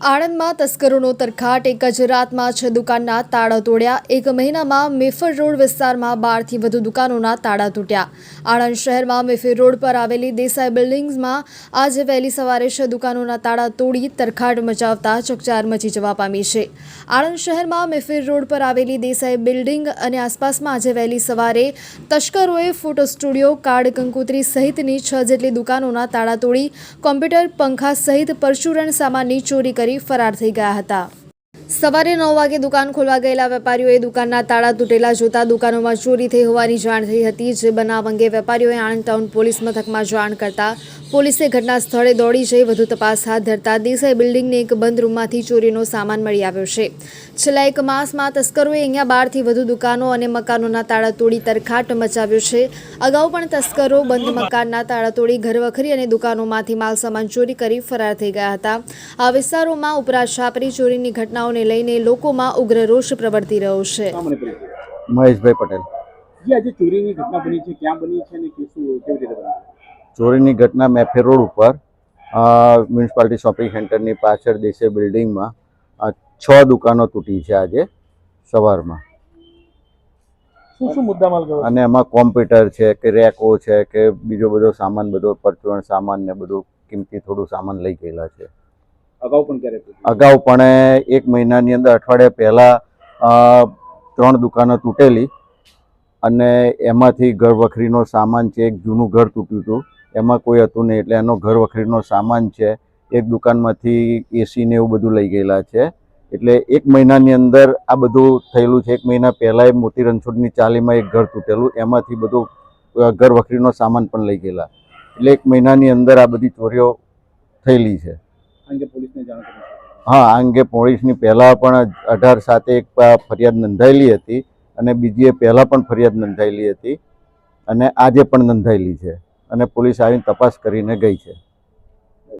આણંદમાં તસ્કરોનો તરખાટ, એક જ રાતમાં 6 દુકાનના તાળા તોડ્યા। એક મહિનામાં મેફર રોડ વિસ્તારમાં 12થી વધુ દુકાનોના તાળા તૂટ્યા। આણંદ શહેરમાં મેફર રોડ પર આવેલી દેસાઈ બિલ્ડિંગ્સમાં આજે વહેલી સવારે 6 દુકાનોના તાળા તોડી તરખાટ મચાવતા ચકચાર મચી જવા પામી છે। આણંદ શહેરમાં મેફર રોડ પર આવેલી દેસાઈ બિલ્ડિંગ અને આસપાસમાં આજે વહેલી સવારે તસ્કરોએ ફોટો સ્ટુડિયો, કાર્ડ, કંકોત્રી સહિતની 6 જેટલી દુકાનોના તાળા તોડી કોમ્પ્યુટર, પંખા સહિત પરચુરણ સામાનની ચોરી કરી ફરાર થઈ ગયા હતા। સવારે 9 વાગે દુકાન ખોલવા ગયેલા વેપારીઓએ દુકાનના તાળા તૂટેલા જોતા દુકાનોમાં ચોરી થઈ હોવાની જાણ થઈ હતી। જે બનાવ અંગે વેપારીઓએ આણંદ ટાઉન પોલીસ મથકમાં જાણ કરતા પોલીસે ઘટના સ્થળે દોડી જઈ વધુ તપાસ હાથ ધરતા દેસાઈ બિલ્ડિંગની એક બંધ રૂમમાંથી ચોરીનો સામાન મળી આવ્યો છે। છેલ્લા એક માસમાં તસ્કરોએ અહીંયા 12થી વધુ દુકાનો અને મકાનોના તાળા તોડી તરખાટ મચાવ્યો છે। અગાઉ પણ તસ્કરો બંધ મકાનના તાળા તોડી ઘરવખરી અને દુકાનોમાંથી માલસામાન ચોરી કરી ફરાર થઈ ગયા હતા। આ વિસ્તારોમાં ઉપરા છાપરી ચોરીની ઘટનાઓને લઈને લોકોમાં ઉગ્ર રોષ પ્રવર્તી રહ્યો છે। મહેશભાઈ પટેલ। આજે ચોરીની ઘટના બની છે, ક્યાં બની છે અને કેવી રીતે બની? ચોરીની ઘટના મેફેર રોડ ઉપર મ્યુનિસિપાલિટી શોપિંગ સેન્ટરની પાછળ દેસાઈ બિલ્ડિંગમાં 6 દુકાનો તૂટી છે આજે સવારમાં। શું મુદ્દામાલ ગયો? અને એમાં કોમ્પ્યુટર છે કે રેકો છે કે બીજો બધો સામાન, બધો પરચુરણ સામાન ને બધું કિંમતી થોડું સામાન લઈ ગયેલા છે। અગાઉ પણ 1 મહિનાની અંદર અઠવાડિયા પહેલાં 3 દુકાનો તૂટેલી અને એમાંથી ઘર વખરીનો સામાન છે। એક જૂનું ઘર તૂટ્યું હતું, એમાં કોઈ હતું નહીં, એટલે એનો ઘર વખરીનો સામાન છે। એક દુકાનમાંથી એસી ને એવું બધું લઈ ગયેલા છે। એટલે 1 મહિનાની અંદર આ બધું થયેલું છે। 1 મહિના પહેલાં મોતી રણછોડની ચાલીમાં એક ઘર તૂટેલું, એમાંથી બધું ઘર વખરીનો સામાન પણ લઈ ગયેલા। એટલે 1 મહિનાની અંદર આ બધી ચોરીઓ થયેલી છે। હા, આ અંગે પોલીસની પહેલાં પણ 18/7 એક ફરિયાદ નોંધાયેલી હતી અને બીજી પહેલાં પણ ફરિયાદ નોંધાયેલી હતી અને આજે પણ નોંધાયેલી છે અને પોલીસ આવીને તપાસ કરીને ગઈ છે।